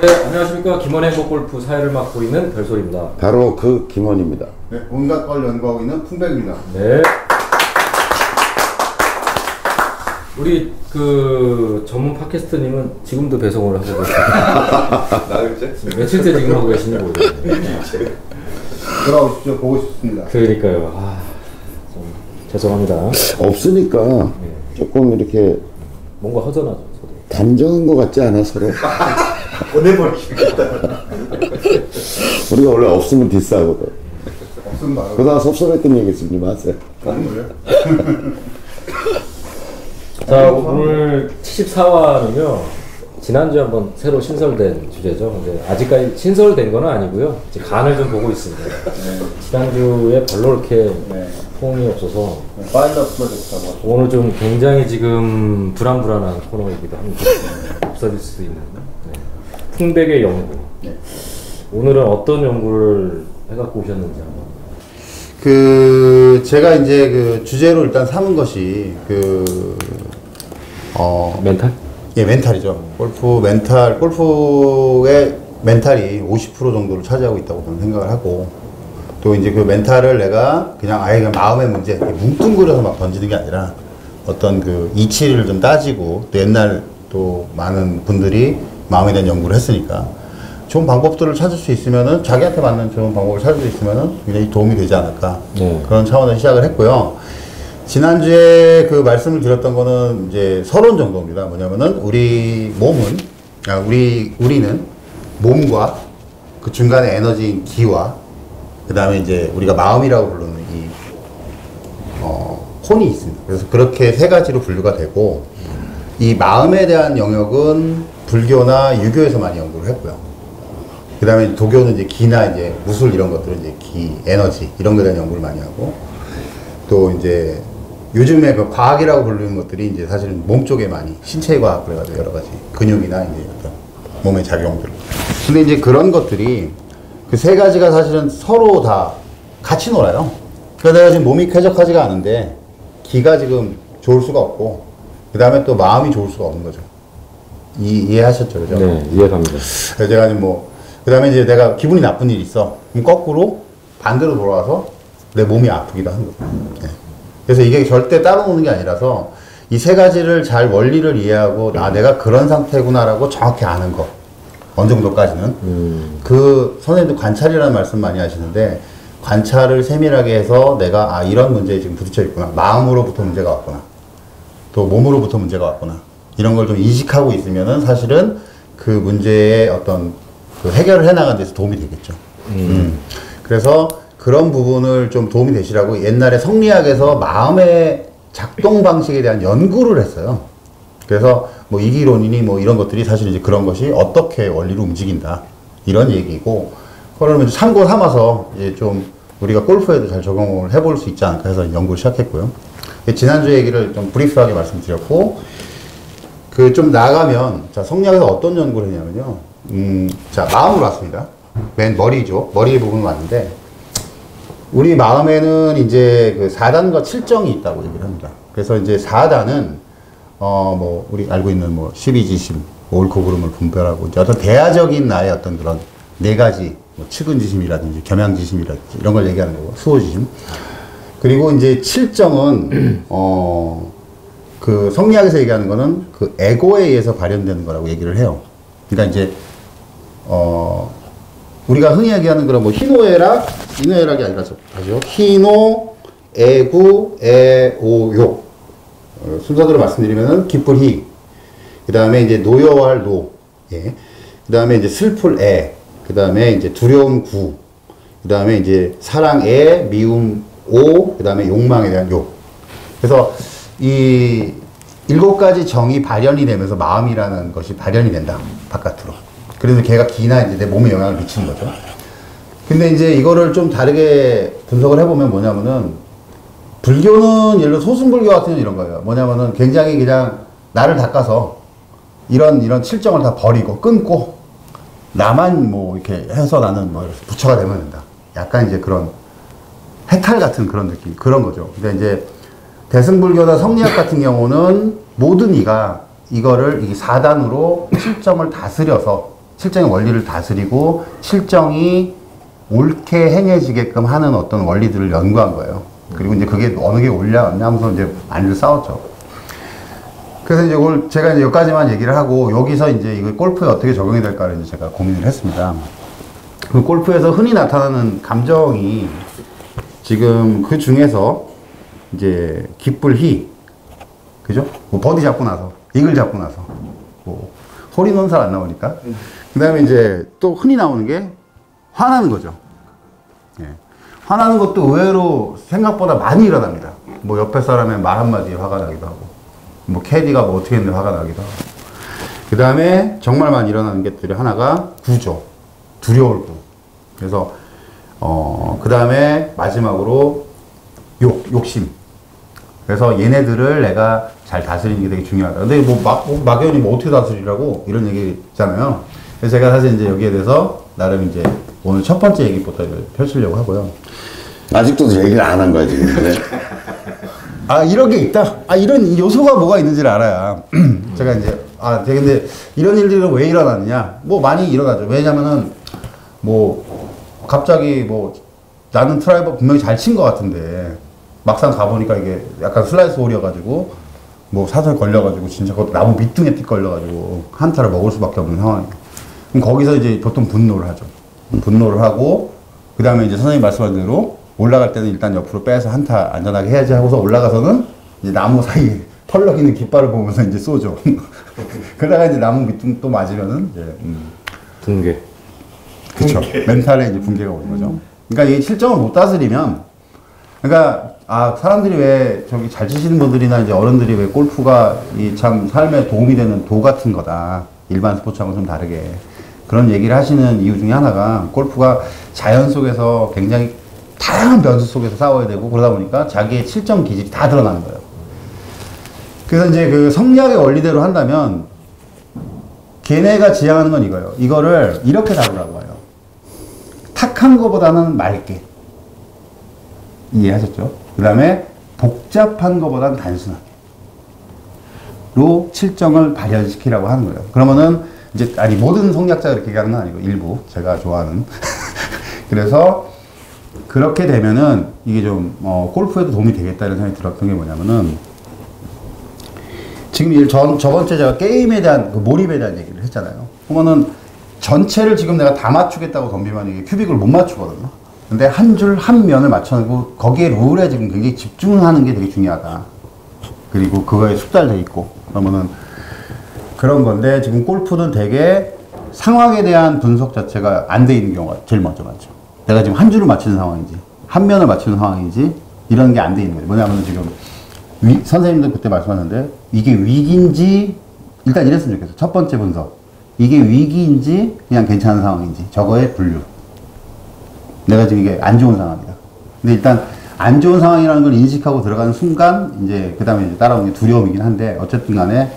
네, 안녕하십니까. 김원의 행복골프 사회를 맡고 있는 별소리입니다. 바로 그 김원입니다. 네, 온갖 걸 연구하고 있는 품백입니다. 네. 우리 그 전문 팟캐스트님은 지금도 배송을 하고 계십니다. 며칠째 지금 하고 계신지 모르겠네요. 돌아오십시오. 보고 싶습니다. 그러니까요. 좀 죄송합니다. 없으니까 네. 조금 이렇게 뭔가 허전하죠. 저도. 단정한 것 같지 않아 서로? 보내버리시겠다. 우리가 원래 없으면 디스하거든. 없으면 말고. 그러다가 섭섭했던 얘기 있으면 좀 하세요. 자, 오늘 74화는요, 지난주에 한번 새로 신설된 주제죠. 근데 아직까지 신설된 건 아니고요. 이제 간을 좀 보고 있습니다. 네. 지난주에 별로 이렇게 네. 호응이 없어서 파일럿 프로젝트라고. 오늘 좀 굉장히 지금 불안불안한 코너이기도 합니다. 없어질 수도 있는 네. 풍백의 연구. 네. 오늘은 어떤 연구를 해갖고 오셨는지 한번. 제가 이제 그 주제로 일단 삼은 것이 멘탈? 예, 멘탈이죠. 골프의 멘탈이 50% 정도를 차지하고 있다고 저는 생각을 하고, 또 이제 그 멘탈을 내가 그냥 아예 그냥 마음의 문제, 뭉뚱그려서 막 던지는 게 아니라 어떤 그 이치를 좀 따지고, 또 옛날 또 많은 분들이 마음에 대한 연구를 했으니까 좋은 방법들을 찾을 수 있으면은, 자기한테 맞는 좋은 방법을 찾을 수 있으면은 굉장히 도움이 되지 않을까. 네. 그런 차원에서 시작을 했고요. 지난주에 그 말씀을 드렸던 거는 이제 서론 정도입니다. 뭐냐면은 우리 몸은, 우리는 몸과 그 중간에 에너지인 기와 그 다음에 이제 우리가 마음이라고 부르는 이 혼이 있습니다. 그래서 그렇게 세 가지로 분류가 되고, 이 마음에 대한 영역은 불교나 유교에서 많이 연구를 했고요. 그 다음에 도교는 이제 기나 이제 무술 이런 것들은 이제 기, 에너지 이런 거에 대한 연구를 많이 하고, 또 이제 요즘에 그 과학이라고 부르는 것들이 이제 사실은 몸 쪽에 많이 신체 과학 그래가지고 여러 가지 근육이나 이제 어떤 몸의 작용들. 근데 이제 그런 것들이 그 세 가지가 사실은 서로 다 같이 놀아요. 그러니까 내가 지금 몸이 쾌적하지가 않은데 기가 지금 좋을 수가 없고, 그 다음에 또 마음이 좋을 수가 없는 거죠. 이해하셨죠, 그죠? 네, 이해갑니다. 그래서 제가 지금 그 다음에 이제 내가 기분이 나쁜 일이 있어. 그럼 거꾸로 반대로 돌아와서 내 몸이 아프기도 하는 거죠. 네. 그래서 이게 절대 따로 노는 게 아니라서 이 세 가지를 잘 원리를 이해하고, 내가 그런 상태구나라고 정확히 아는 거. 어느 정도까지는. 그 선생님도 관찰이라는 말씀 많이 하시는데, 관찰을 세밀하게 해서 내가 이런 문제에 지금 부딪혀 있구나. 마음으로부터 문제가 왔구나. 또 몸으로부터 문제가 왔구나. 이런 걸 좀 인식하고 있으면은 사실은 그 문제의 어떤 그 해결을 해나가는 데서 도움이 되겠죠. 그래서 그런 부분을 좀 도움이 되시라고 옛날에 성리학에서 마음의 작동 방식에 대한 연구를 했어요. 그래서 뭐 이기론이니 뭐 이런 것들이 사실 이제 그런 것이 어떻게 원리로 움직인다. 이런 얘기고, 그러면 참고 삼아서 이제 좀 우리가 골프에도 잘 적용을 해볼 수 있지 않을까 해서 연구를 시작했고요. 지난주 얘기를 좀 브리프하게 말씀드렸고, 좀 나아가면, 자, 성리학에서 어떤 연구를 했냐면요. 자, 마음으로 왔습니다. 맨 머리죠. 머리 부분 왔는데, 우리 마음에는 이제 그 4단과 7정이 있다고 얘기를 합니다. 그래서 이제 4단은, 우리 알고 있는 뭐 12지심, 옳고 그름을 분별하고, 이제 어떤 대화적인 나의 어떤 그런 네 가지, 뭐 측은지심이라든지 겸양지심이라든지 이런 걸 얘기하는 거고, 수호지심. 그리고 이제 7정은, 그 성리학에서 얘기하는 거는 그 에고에 의해서 발현되는 거라고 얘기를 해요. 그러니까 이제, 우리가 흔히 얘기하는 그런 뭐 희노애락, 희노애락이 아니라 하죠. 희노, 애구, 애오욕. 순서대로 말씀드리면은 기쁠 희, 그 다음에 이제 노여워할 노, 예. 그 다음에 이제 슬플 애, 그 다음에 이제 두려움 구, 그 다음에 이제 사랑 애, 미움 오, 그 다음에 욕망에 대한 욕. 그래서 이 7가지 정이 발현이 되면서 마음이라는 것이 발현이 된다, 바깥으로. 그래서 걔가 기나 이제 내 몸에 영향을 미치는 거죠. 근데 이제 이거를 좀 다르게 분석을 해보면 뭐냐면은, 불교는 예를 들어 소승불교 같은 경우는 이런 거예요. 뭐냐면은 굉장히 그냥 나를 닦아서 이런 7정을 다 버리고 끊고 나만 뭐 이렇게 해서 나는 뭐 부처가 되면 된다. 약간 이제 그런 해탈 같은 그런 느낌, 그런 거죠. 근데 이제 대승불교나 성리학 같은 경우는 모든 이거를 이 4단으로 7정을 다스려서 실정의 원리를 다스리고 실정이 옳게 행해지게끔 하는 어떤 원리들을 연구한 거예요. 그리고 이제 그게 어느 게 옳냐 하면서 이제 많이들 싸웠죠. 그래서 이제 오늘 제가 이제 여기까지만 얘기를 하고 여기서 이제 이거 골프에 어떻게 적용이 될까를 이제 제가 고민을 했습니다. 그 골프에서 흔히 나타나는 감정이 지금 그 중에서 이제 기쁠 희, 그죠? 뭐 버디 잡고 나서, 이글 잡고 나서, 뭐 홀인원 잘 안 나오니까. 그 다음에 이제 또 흔히 나오는 게 화나는 거죠. 예. 화나는 것도 의외로 생각보다 많이 일어납니다. 뭐 옆에 사람의 말 한마디에 화가 나기도 하고, 뭐 캐디가 뭐 어떻게 했는데 화가 나기도 하고. 그 다음에 정말 많이 일어나는 것들이 하나가 구조, 두려울 구. 그래서 그 다음에 마지막으로 욕심. 그래서 얘네들을 내가 잘 다스리는 게 되게 중요하다. 근데 뭐 막연히 뭐 어떻게 다스리라고 이런 얘기 있잖아요. 그래서 제가 사실 이제 여기에 대해서 나름 이제 오늘 첫 번째 얘기부터 펼치려고 하고요. 아직도 얘기를 안 한 거야, 지금. 네. 아, 이런 게 있다. 아, 이런 요소가 뭐가 있는지를 알아야. 제가 이제, 제가 근데 이런 일들은 왜 일어나느냐? 뭐 많이 일어나죠. 왜냐면은 뭐 갑자기 뭐 나는 트라이버 분명히 잘 친 것 같은데 막상 가보니까 이게 약간 슬라이스 홀이어가지고 뭐 사설 걸려가지고 진짜 그것도 나무 밑둥에 틱 걸려가지고 한타를 먹을 수밖에 없는 상황이에요. 그럼 거기서 이제 보통 분노를 하죠. 분노를 하고 그 다음에 이제 선생님 말씀하신 대로 올라갈 때는 일단 옆으로 빼서 한타 안전하게 해야지 하고서 올라가서는 이제 나무 사이에 펄럭이는 깃발을 보면서 이제 쏘죠. 그러다가 이제 나무 밑둥 또 맞으면은 이제 붕괴. 그쵸. 멘탈에 이제 붕괴가 오는 거죠. 그러니까 이 실정을 못 다스리면, 그러니까, 사람들이 왜, 저기 잘 치시는 분들이나 이제 어른들이 왜 골프가 이 참 삶에 도움이 되는 도 같은 거다. 일반 스포츠하고는 좀 다르게. 그런 얘기를 하시는 이유 중에 하나가 골프가 자연 속에서 굉장히 다양한 변수 속에서 싸워야 되고 그러다 보니까 자기의 실정 기질이 다 드러나는 거예요. 그래서 이제 그 성리학의 원리대로 한다면 걔네가 지향하는 건 이거예요. 이거를 이렇게 다루라고 해요. 탁한 거보다는 맑게. 이해하셨죠? 그 다음에 복잡한 거보다는 단순하게. 로 실정을 발현시키라고 하는 거예요. 그러면은 이제, 모든 성리학자가 이렇게 얘기하는 건 아니고, 일부. 제가 좋아하는. 그래서 그렇게 되면은 이게 좀, 골프에도 도움이 되겠다는 생각이 들었던 게 뭐냐면은 지금 저번주에 제가 게임에 대한, 그 몰입에 대한 얘기를 했잖아요. 그러면은 전체를 지금 내가 다 맞추겠다고 덤비면 이게 큐빅을 못 맞추거든요. 근데 한 줄 한 면을 맞춰놓고 거기에 룰에 지금 굉장히 집중하는 게 되게 중요하다. 그리고 그거에 숙달돼 있고 그러면은 그런 건데 지금 골프는 되게 상황에 대한 분석 자체가 안 돼 있는 경우가 제일 먼저 많죠. 내가 지금 한 줄을 맞추는 상황인지 한 면을 맞추는 상황인지 이런 게 안 돼 있는 거예요. 뭐냐면 지금 선생님도 그때 말씀하셨는데 이게 위기인지 일단 이랬으면 좋겠어요. 첫 번째 분석. 이게 위기인지 그냥 괜찮은 상황인지 저거의 분류. 내가 지금 이게 안 좋은 상황이다. 근데 일단 안 좋은 상황이라는 걸 인식하고 들어가는 순간 이제 그 다음에 이제 따라오는 게 두려움이긴 한데 어쨌든 간에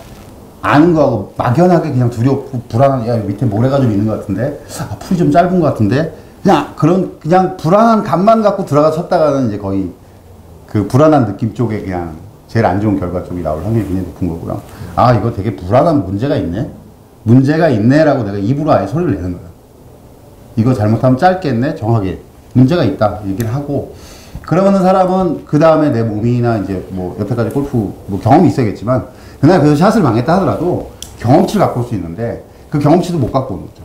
아는 거하고 막연하게 그냥 두렵고 불안한 야 밑에 모래가 좀 있는 것 같은데 풀이 좀 짧은 것 같은데 그냥 불안한 감만 갖고 들어가 쳤다가는 이제 거의 그 불안한 느낌 쪽에 그냥 제일 안 좋은 결과 쪽이 나올 확률이 굉장히 높은 거고요. 이거 되게 불안한 문제가 있네 라고 내가 입으로 아예 소리를 내는 거야. 이거 잘못하면 짧겠네 정확하게 문제가 있다 얘기를 하고 그러면은 사람은 그 다음에 내 몸이나 이제 뭐 여태까지 골프 뭐 경험이 있어야겠지만 그날 그래서 샷을 망했다 하더라도 경험치를 갖고 올 수 있는데 그 경험치도 못 갖고 오는 거죠.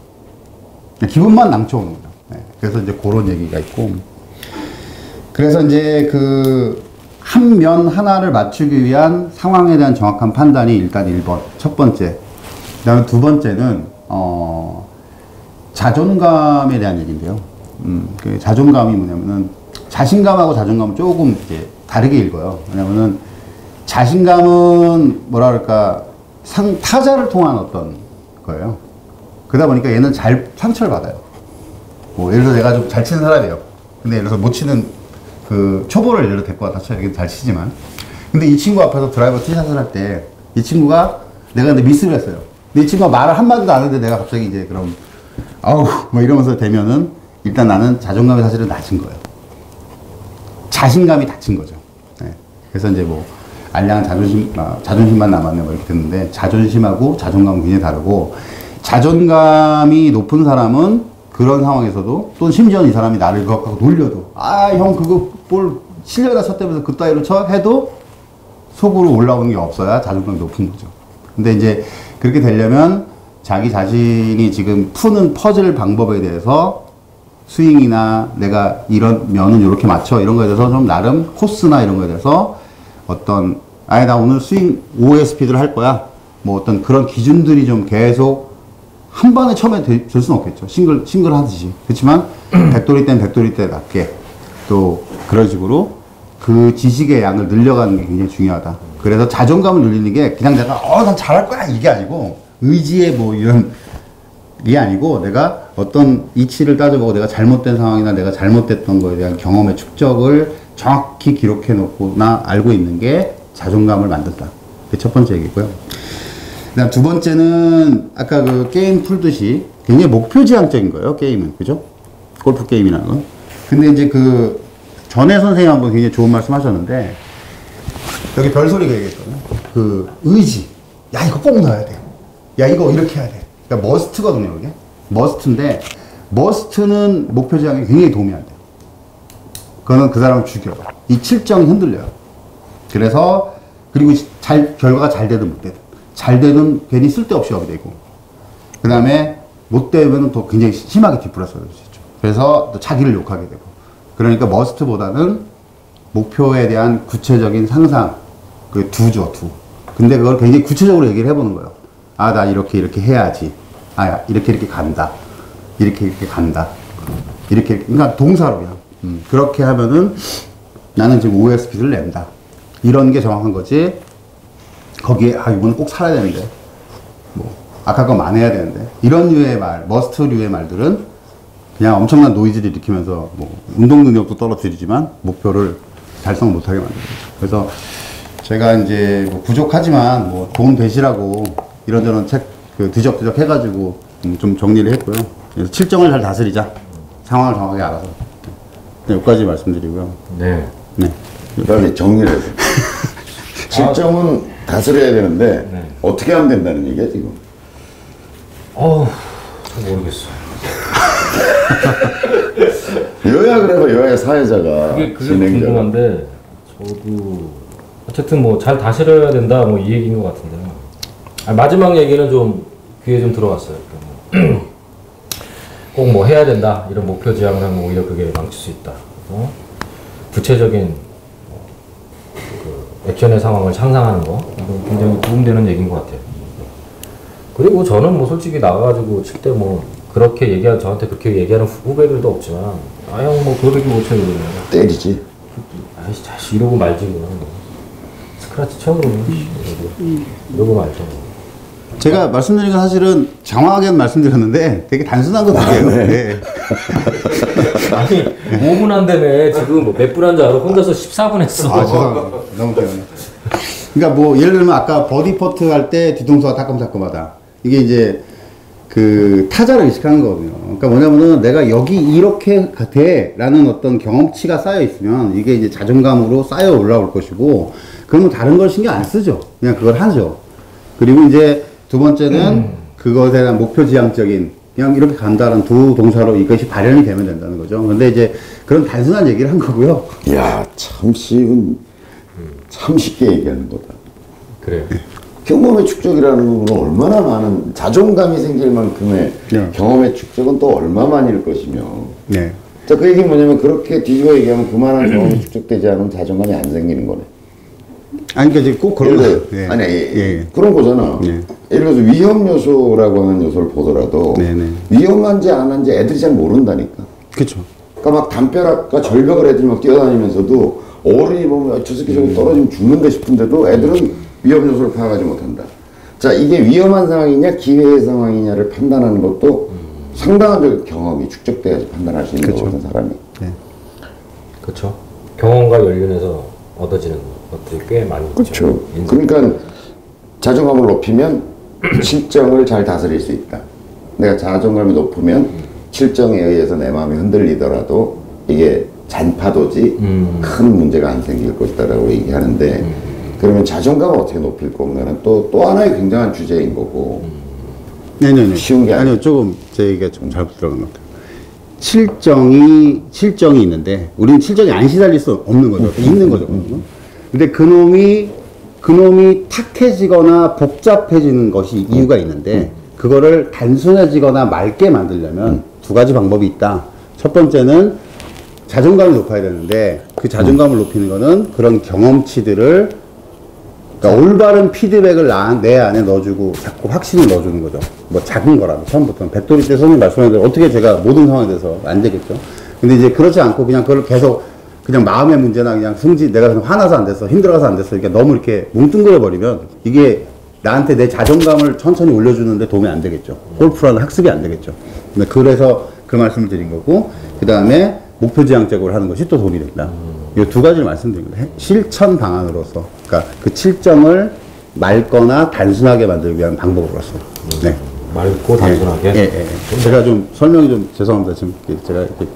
기분만 남쳐오는 거죠. 네. 그래서 이제 그런 얘기가 있고 그래서 이제 그 한 면 하나를 맞추기 위한 상황에 대한 정확한 판단이 일단 1번 첫 번째. 그 다음에 두 번째는 자존감에 대한 얘기인데요. 그 자존감이 뭐냐면은 자신감하고 자존감은 조금 이제 다르게 읽어요. 왜냐면은 자신감은 뭐라 그럴까 타자를 통한 어떤 거예요. 그러다 보니까 얘는 상처를 받아요. 뭐 예를 들어 내가 좀 잘 치는 사람이에요. 근데 예를 들어서 못 치는 그 초보를 예를 들어 데리고 와서 쳐야 잘 치지만 근데 이 친구 앞에서 드라이버 티샷을 할 때 이 친구가 내가 근데 미스를 했어요. 근데 이 친구가 말을 한마디도 안 했는데 내가 갑자기 이제 그럼 뭐 이러면서 되면은 일단 나는 자존감이 사실은 낮은 거예요. 자신감이 다친 거죠. 네. 그래서 이제 뭐 알량한 자존심만 남았네 뭐 이렇게 됐는데 자존심하고 자존감은 굉장히 다르고 자존감이 높은 사람은 그런 상황에서도 또 심지어 이 사람이 나를 그거 갖고 놀려도 아 형 그거 볼 실력이나 쳤다면서 그따위로 쳐 해도 속으로 올라오는 게 없어야 자존감이 높은 거죠. 근데 이제 그렇게 되려면 자기 자신이 지금 푸는 퍼즐 방법에 대해서 스윙이나 내가 이런 면은 이렇게 맞춰 이런 거에 대해서 좀 나름 코스나 이런 거에 대해서 어떤 아예 나 오늘 스윙 5의 스피드를 할 거야 뭐 어떤 그런 기준들이 좀 계속 한 번에 처음에 될 수는 없겠죠. 싱글 하듯이. 그렇지만 백돌이 때는 백돌이 때 낮게 또 그런 식으로 그 지식의 양을 늘려가는 게 굉장히 중요하다. 그래서 자존감을 늘리는 게 그냥 내가 난 잘할 거야 이게 아니고 의지의 뭐 이런 게 아니고 내가 어떤 이치를 따져보고 내가 잘못된 상황이나 내가 잘못됐던 거에 대한 경험의 축적을 정확히 기록해 놓고 나 알고 있는 게 자존감을 만든다. 그게 첫 번째 얘기고요. 그다음 두 번째는 아까 그 게임 풀듯이 굉장히 목표지향적인 거예요. 게임은 그죠? 골프 게임이라는 건. 근데 이제 그 전에 선생님 한번 굉장히 좋은 말씀 하셨는데 여기 별소리가 얘기했거든요. 그 의지. 야 이거 꼭 넣어야 돼. 야 이거 이렇게 해야 돼. 그러니까 머스트거든요. 이게 머스트인데 머스트는 목표지향에 굉장히 도움이 안 돼요. 그거는 그 사람을 죽여요. 이 칠정이 흔들려요. 그래서 그리고 결과가 잘 되든 못 되든 잘 되든 괜히 쓸데없이 하게 되고 그 다음에 못 되면 또 굉장히 심하게 뒤풀어서 그럴 수 있죠. 그래서 또 자기를 욕하게 되고 그러니까 머스트보다는 목표에 대한 구체적인 상상 그 두죠. 근데 그걸 굉장히 구체적으로 얘기를 해보는 거예요. 아 나 이렇게 해야지. 아 이렇게 간다. 이렇게 간다. 이렇게 그러니까 동사로 그냥 그렇게 하면은 나는 지금 OSP를 낸다. 이런 게 정확한 거지. 거기에 이거는 꼭 살아야 되는데 뭐 아까 거 만회해야 되는데 이런 류의 말, 머스트류의 말들은 그냥 엄청난 노이즈를 일으키면서 뭐 운동 능력도 떨어뜨리지만 목표를 달성 못하게 만들죠. 그래서 제가 이제 뭐 부족하지만 뭐 도움 되시라고 이런저런 책 뒤적뒤적 해가지고 좀 정리를 했고요. 그래서 칠정을 잘 다스리자. 상황을 정확하게 알아서. 네, 여기까지 말씀드리고요. 네. 빨리 정리를 해서. 칠정은 다스려야 되는데 네. 어떻게 하면 된다는 얘기야 지금? 잘 모르겠어. 요약을 해봐. 요약 사회자가 그게 진행자가. 궁금한데 저도 어쨌든 뭐 잘 다스려야 된다 뭐 이 얘기인 것 같은데요. 마지막 얘기는 좀 귀에 좀 들어갔어요. 꼭 뭐 해야 된다 이런 목표 지향을 하면 오히려 그게 망칠 수 있다. 구체적인 그 액션의 상황을 상상하는 거 이건 굉장히 도움되는 얘기인 것 같아요. 그리고 저는 뭐 솔직히 나가가지고 칠 때 뭐 그렇게 저한테 그렇게 얘기하는 후배들도 없지만 형 뭐 그거밖에 못 쳐요 그러면 때리지. 아이씨 자식 이러고 말지 그냥 스크래치 쳐 그러면 이러고 말죠. 제가 말씀드린 건 사실은 장황하게 말씀드렸는데 되게 단순한 거 같아요. 네. 아니 5분 한다며 지금 뭐 몇 분 한 줄 알아? 혼자서 14분 했어. 죄송합니다. 너무 죄송해요. 그러니까 뭐 예를 들면 아까 버디 퍼트 할 때 뒤통수가 따끔따끔하다. 이게 이제 그 타자를 의식하는 거거든요. 그러니까 뭐냐면은 내가 여기 이렇게 돼 라는 어떤 경험치가 쌓여 있으면 이게 이제 자존감으로 쌓여 올라올 것이고 그러면 다른 걸 신경 안 쓰죠. 그냥 그걸 하죠. 그리고 이제 두 번째는 그것에 대한 목표 지향적인 그냥 이렇게 간다는 두 동사로 이것이 발현이 되면 된다는 거죠. 근데 이제 그런 단순한 얘기를 한 거고요. 야, 참 쉬운, 참 쉽게 얘기하는 거다. 그래요. 경험의 축적이라는 부분은 얼마나 많은 자존감이 생길 만큼의 네. 경험의 축적은 또 얼마만일 것이며. 네. 자, 그 얘기는 뭐냐면 그렇게 뒤집어 얘기하면 그만한 경험이 축적되지 않으면 자존감이 안 생기는 거네. 아니, 그러니까 이제 꼭 그런 예를 거예요. 들어, 예. 아니, 예. 그런 거잖아. 예. 예를 들어서 위험 요소라고 하는 요소를 보더라도 네네. 위험한지 안 한지 애들이 잘 모른다니까. 그쵸. 그러니까 막 담벼락과 절벽을 애들이 막 뛰어다니면서도 어른이 보면 저 새끼 저거 떨어지면 죽는다 싶은데도 애들은 위험 요소를 파악하지 못한다. 자, 이게 위험한 상황이냐 기회의 상황이냐를 판단하는 것도 상당한 경험이 축적돼야지 판단할 수 있는 그쵸. 거거든, 사람이. 네. 그렇죠. 경험과 연륜에서 얻어지는 것들이 꽤 많이 있죠. 그렇죠. 그러니까 자존감을 높이면 칠정을 잘 다스릴 수 있다. 내가 자존감이 높으면 칠정에 의해서 내 마음이 흔들리더라도 이게 잔파도지 큰 문제가 안 생길 것이다라고 얘기하는데 그러면 자존감을 어떻게 높일 건가는 또 하나의 굉장한 주제인 거고 네네네. 쉬운 게 아니요, 조금 제 얘기가 좀 잘못 들어간 것 같아요. 칠정이 있는데, 우리는 칠정이 안 시달릴 수 없는 거죠. 있는 거죠. 근데 그놈이 탁해지거나 복잡해지는 것이 이유가 있는데, 그거를 단순해지거나 맑게 만들려면 두 가지 방법이 있다. 첫 번째는 자존감을 높여야 되는데, 그 자존감을 높이는 거는 그런 경험치들을 그러니까 올바른 피드백을 내 안에 넣어주고 자꾸 확신을 넣어주는 거죠. 뭐 작은 거라도 처음부터는 백돌이 때 선생님 말씀하신 대로 어떻게 제가 모든 상황에 대해서 안 되겠죠. 근데 이제 그렇지 않고 그냥 그걸 계속 그냥 마음의 문제나 그냥 내가 그냥 화나서 안 됐어, 힘들어서 안 됐어, 이렇게 너무 이렇게 뭉뚱그려 버리면 이게 나한테 내 자존감을 천천히 올려주는데 도움이 안 되겠죠. 골프라는 학습이 안 되겠죠. 근데 그래서 그 말씀을 드린 거고, 그 다음에 목표지향적으로 하는 것이 또 도움이 된다. 이 두 가지를 말씀드립니다. 실천 방안으로서, 그러니까 그 칠정을 맑거나 단순하게 만들기 위한 방법으로서. 네. 맑고 단순하게. 예. 제가 좀 설명이 좀 죄송합니다. 지금 제가 이렇게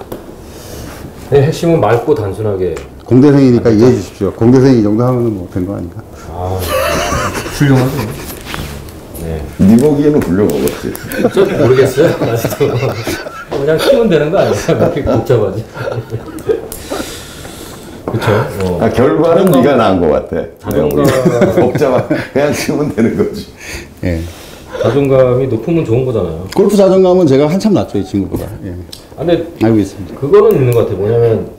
네, 핵심은 맑고 단순하게. 공대생이니까 이해해 주십시오. 공대생이 이 정도 하면 뭐 된 거 아닌가? 아, 훌륭하죠. 네. 네 보기에는 훌륭하겠지. 저 모르겠어요. 아직도. 그냥 키우면 되는 거 아니야? 왜 이렇게 복잡하지? 그쵸. 결과는 네가 나은 것 같아. 자존감. 복잡한 그냥 키우면 되는 거지. 예. 자존감이 높으면 좋은 거잖아요. 골프 자존감은 제가 한참 낮죠, 이 친구보다. 예. 근데 알고 있습니다. 그거는 있는 것 같아요. 뭐냐면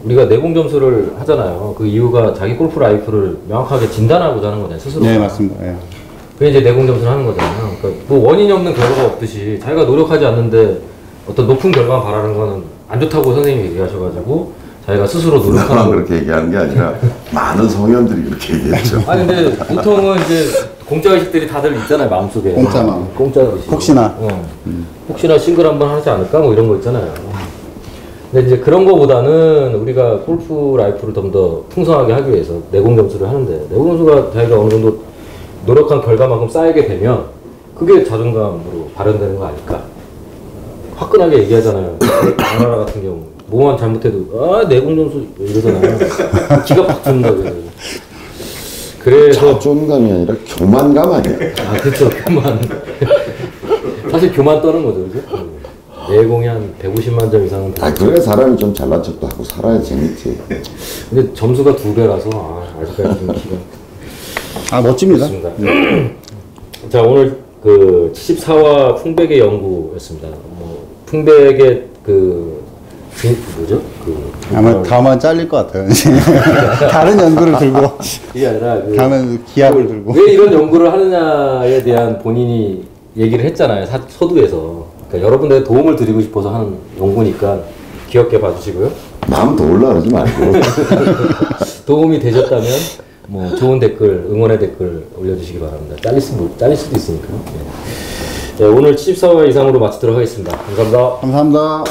우리가 내공 점수를 하잖아요. 그 이유가 자기 골프 라이프를 명확하게 진단하고자 하는 거잖아요, 스스로. 네, 맞습니다. 예. 그게 이제 내공 점수를 하는 거잖아요. 그러니까 뭐 원인이 없는 결과가 없듯이 자기가 노력하지 않는데 어떤 높은 결과만 바라는 거는 안 좋다고 선생님이 얘기하셔가지고 자기가 스스로 노력하는 나만 거. 그렇게 얘기하는 게 아니라 많은 성현들이 그렇게 얘기했죠. 아니 근데 보통은 이제 공짜 의식들이 다들 있잖아요, 마음속에. 공짜 마음. 공짜 의식. 혹시나. 혹시나 싱글 한번 하지 않을까 뭐 이런 거 있잖아요. 근데 이제 그런 거보다는 우리가 골프 라이프를 좀 더 풍성하게 하기 위해서 내공 점수를 하는데, 내공 점수가 자기가 어느 정도 노력한 결과만큼 쌓이게 되면 그게 자존감으로 발현되는 거 아닐까? 화끈하게 얘기하잖아요. 아나라 같은 경우 뭐만 잘못해도 내공 점수 이러잖아요. 기가 팍 든다 그래서. 그래서 자존감이 아니라 교만감 아니야. 그렇죠. 교만. 사실 교만 떠는 거죠, 그죠? 내공이 한 150만 점 이상은. 그래 사람이 좀 잘난 척도 하고 살아야 재밌지. 근데 점수가 2배라서 아직까지 좀 기가. 멋집니다. 좋습니다. 자, 오늘 그 74화 풍백의 연구였습니다. 뭐 풍백의 뭐죠? 아마 다음은 잘릴 것 같아요. 다른 연구를 들고. 이게 아니라 다음은 기합을 들고. 왜 이런 연구를 하느냐에 대한 본인이 얘기를 했잖아요. 서두에서. 그러니까 여러분들의 도움을 드리고 싶어서 하는 연구니까 귀엽게 봐주시고요. 마음 더 올라가지 말고. 도움이 되셨다면 뭐 좋은 댓글, 응원의 댓글 올려주시기 바랍니다. 잘릴 수도 있으니까요. 네. 네, 오늘 74화 이상으로 마치도록 하겠습니다. 감사합니다. 감사합니다.